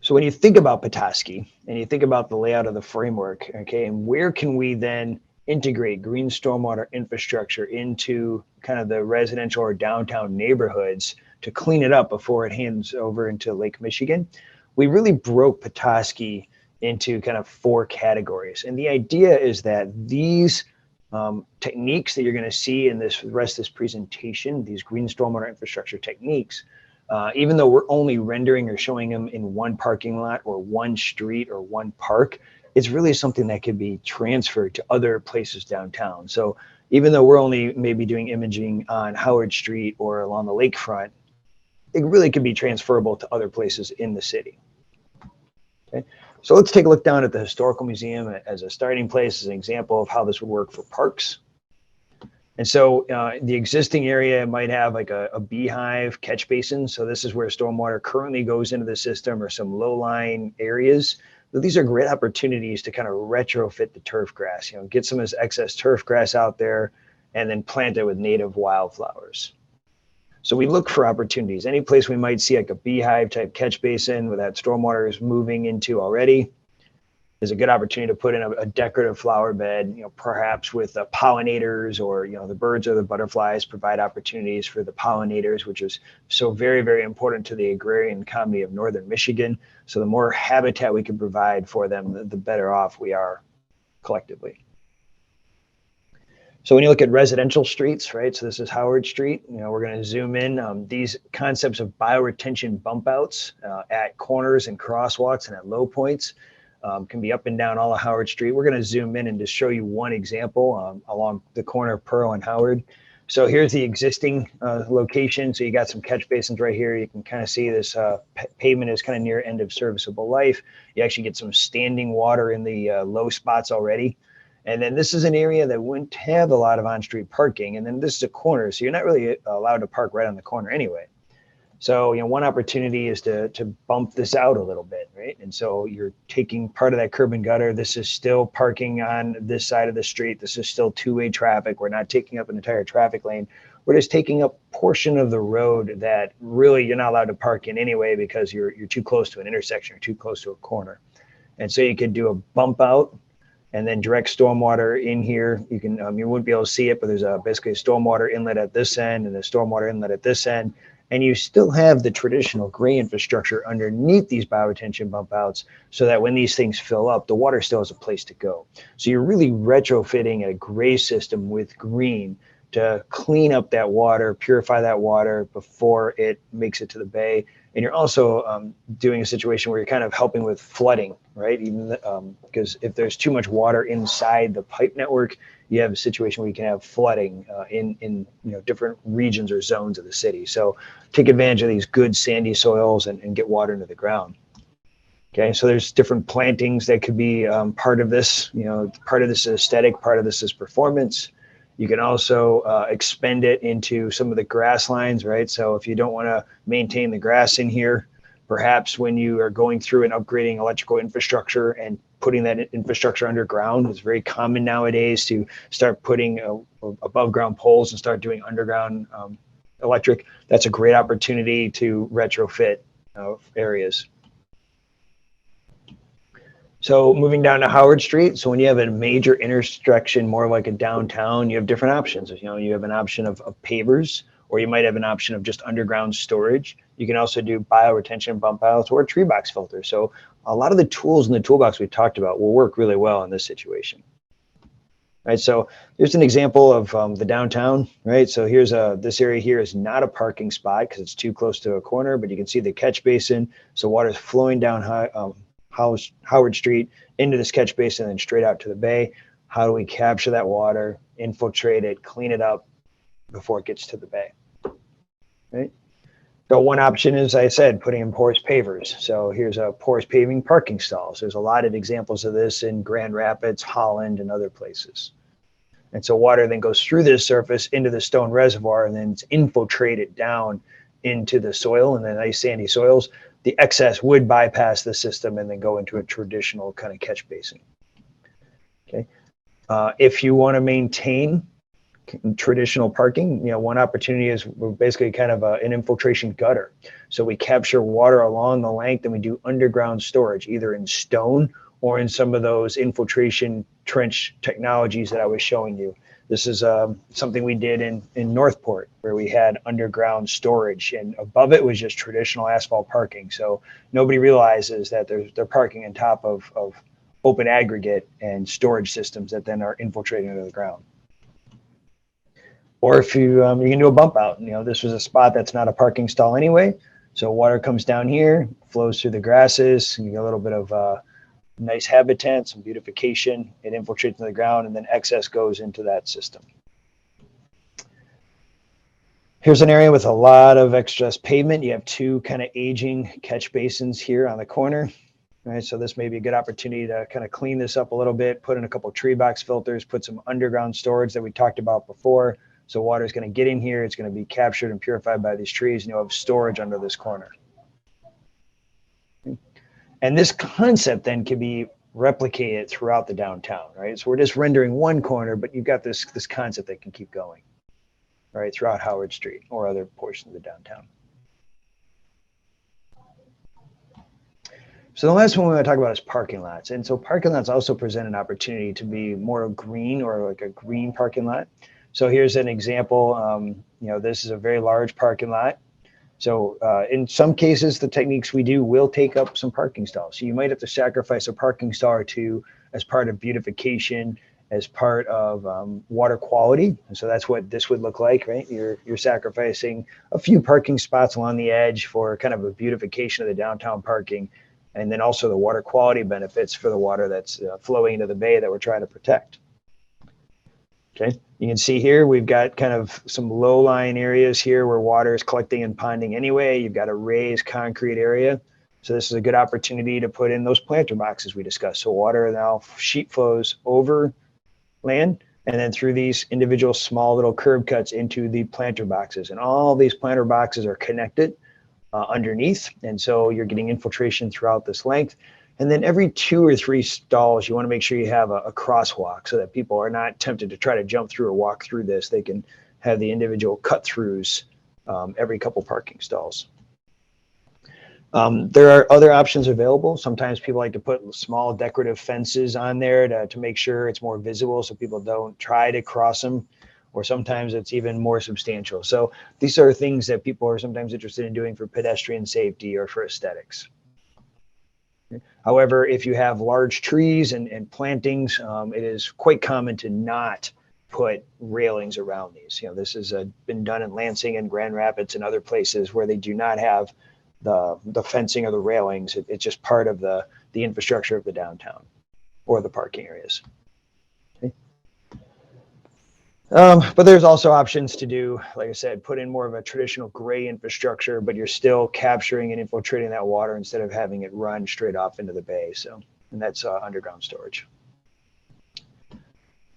So when you think about Petoskey and you think about the layout of the framework, okay, and where can we then integrate green stormwater infrastructure into kind of the residential or downtown neighborhoods to clean it up before it hands over into Lake Michigan, we really broke Petoskey into kind of 4 categories. And the idea is that these techniques that you're going to see in this rest of this presentation, these green stormwater infrastructure techniques, even though we're only rendering or showing them in one parking lot or one street or one park, it's really something that could be transferred to other places downtown. So even though we're only maybe doing imaging on Howard Street or along the lakefront, it really could be transferable to other places in the city. Okay, so let's take a look down at the Historical Museum as a starting place, as an example of how this would work for parks. And so the existing area might have like a beehive catch basin. So this is where stormwater currently goes into the system, or some low-lying areas. But these are great opportunities to kind of retrofit the turf grass, get some of this excess turf grass out there and then plant it with native wildflowers. So we look for opportunities. Any place we might see like a beehive type catch basin where that stormwater is moving into already is a good opportunity to put in a decorative flower bed, perhaps with pollinators, or the birds or the butterflies provide opportunities for the pollinators, which is so very, very important to the agrarian economy of northern Michigan. So the more habitat we can provide for them, the better off we are collectively. So when you look at residential streets, right, so this is Howard Street, we're going to zoom in. These concepts of bioretention bump outs at corners and crosswalks and at low points can be up and down all of Howard Street. We're going to zoom in and just show you one example along the corner of Pearl and Howard. So here's the existing location. So you got some catch basins right here. You can kind of see this pavement is kind of near end of serviceable life. You actually get some standing water in the low spots already. And then this is an area that wouldn't have a lot of on-street parking. And then this is a corner, so you're not really allowed to park right on the corner anyway. So, one opportunity is to bump this out a little bit, right? And so you're taking part of that curb and gutter. This is still parking on this side of the street. This is still two-way traffic. We're not taking up an entire traffic lane. We're just taking up a portion of the road that really you're not allowed to park in anyway, because you're too close to an intersection or too close to a corner. And so you could do a bump out and then direct stormwater in here. You can you wouldn't be able to see it, but there's basically a stormwater inlet at this end and a stormwater inlet at this end. And you still have the traditional gray infrastructure underneath these bioretention bump outs, so that when these things fill up, the water still has a place to go. So you're really retrofitting a gray system with green to clean up that water, purify that water before it makes it to the bay. And you're also doing a situation where you're kind of helping with flooding, right? Even because if there's too much water inside the pipe network, you have a situation where you can have flooding in different regions or zones of the city. So take advantage of these good sandy soils and get water into the ground. Okay, so there's different plantings that could be part of this. Part of this is aesthetic, part of this is performance. You can also expend it into some of the grass lines, right? So if you don't want to maintain the grass in here, perhaps when you are going through and upgrading electrical infrastructure and putting that infrastructure underground, it's very common nowadays to start putting above ground poles and start doing underground electric. That's a great opportunity to retrofit areas. So moving down to Howard Street. So when you have a major intersection, more like a downtown, you have different options. You have an option of pavers, or you might have an option of just underground storage. You can also do bioretention bump outs or tree box filters. So a lot of the tools in the toolbox we talked about will work really well in this situation. Right, so here's an example of the downtown, right? So here's this area here is not a parking spot because it's too close to a corner, but you can see the catch basin. So water is flowing down Howard Street into this catch basin and straight out to the bay. How do we capture that water, infiltrate it, clean it up before it gets to the bay, right? So one option is, I said, putting in porous pavers. So here's a porous paving parking stalls. There's a lot of examples of this in Grand Rapids, Holland, and other places. And so water then goes through this surface into the stone reservoir, and then it's infiltrated down into the soil, and the nice sandy soils. The excess would bypass the system and then go into a traditional kind of catch basin. Okay. If you want to maintain traditional parking, one opportunity is we're basically kind of an infiltration gutter. So we capture water along the length and we do underground storage, either in stone or in some of those infiltration trench technologies that I was showing you. This is something we did in Northport, where we had underground storage, and above it was just traditional asphalt parking. So nobody realizes that they're parking on top of open aggregate and storage systems that then are infiltrating into the ground. Or if you can do a bump out. This was a spot that's not a parking stall anyway. So water comes down here, flows through the grasses, and you get a little bit of nice habitat, some beautification. It infiltrates into the ground, and then excess goes into that system. Here's an area with a lot of excess pavement. You have two kind of aging catch basins here on the corner. Right, so this may be a good opportunity to kind of clean this up a little bit, put in a couple tree box filters, put some underground storage that we talked about before. So water is going to get in here, it's going to be captured and purified by these trees, and you'll have storage under this corner. And this concept then can be replicated throughout the downtown, right? So we're just rendering one corner, but you've got this concept that can keep going, right, throughout Howard Street or other portions of the downtown. So the last one we want to talk about is parking lots. And so parking lots also present an opportunity to be more green, or like a green parking lot. So here's an example. This is a very large parking lot. So in some cases, the techniques we do will take up some parking stalls. So you might have to sacrifice a parking stall or two as part of beautification, as part of water quality. And so that's what this would look like, right? You're sacrificing a few parking spots along the edge for kind of a beautification of the downtown parking, and then also the water quality benefits for the water that's flowing into the bay that we're trying to protect. Okay, you can see here we've got kind of some low-lying areas here where water is collecting and ponding anyway. You've got a raised concrete area. So this is a good opportunity to put in those planter boxes we discussed. So water now sheet flows over land and then through these individual small little curb cuts into the planter boxes. And all these planter boxes are connected underneath, and so you're getting infiltration throughout this length. And then every 2 or 3 stalls, you want to make sure you have a crosswalk so that people are not tempted to try to jump through or walk through this. They can have the individual cut throughs every couple parking stalls. There are other options available. Sometimes people like to put small decorative fences on there to make sure it's more visible so people don't try to cross them. Or sometimes it's even more substantial. So these are things that people are sometimes interested in doing for pedestrian safety or for aesthetics. However, if you have large trees and plantings, it is quite common to not put railings around these. This has been done in Lansing and Grand Rapids and other places where they do not have the fencing or the railings. It's just part of the infrastructure of the downtown or the parking areas. But there's also options to do, like I said, put in more of a traditional gray infrastructure, but you're still capturing and infiltrating that water instead of having it run straight off into the bay. So, and that's underground storage.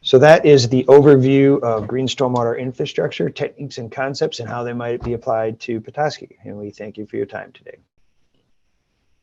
So that is the overview of green stormwater infrastructure, techniques and concepts, and how they might be applied to Petoskey. And we thank you for your time today.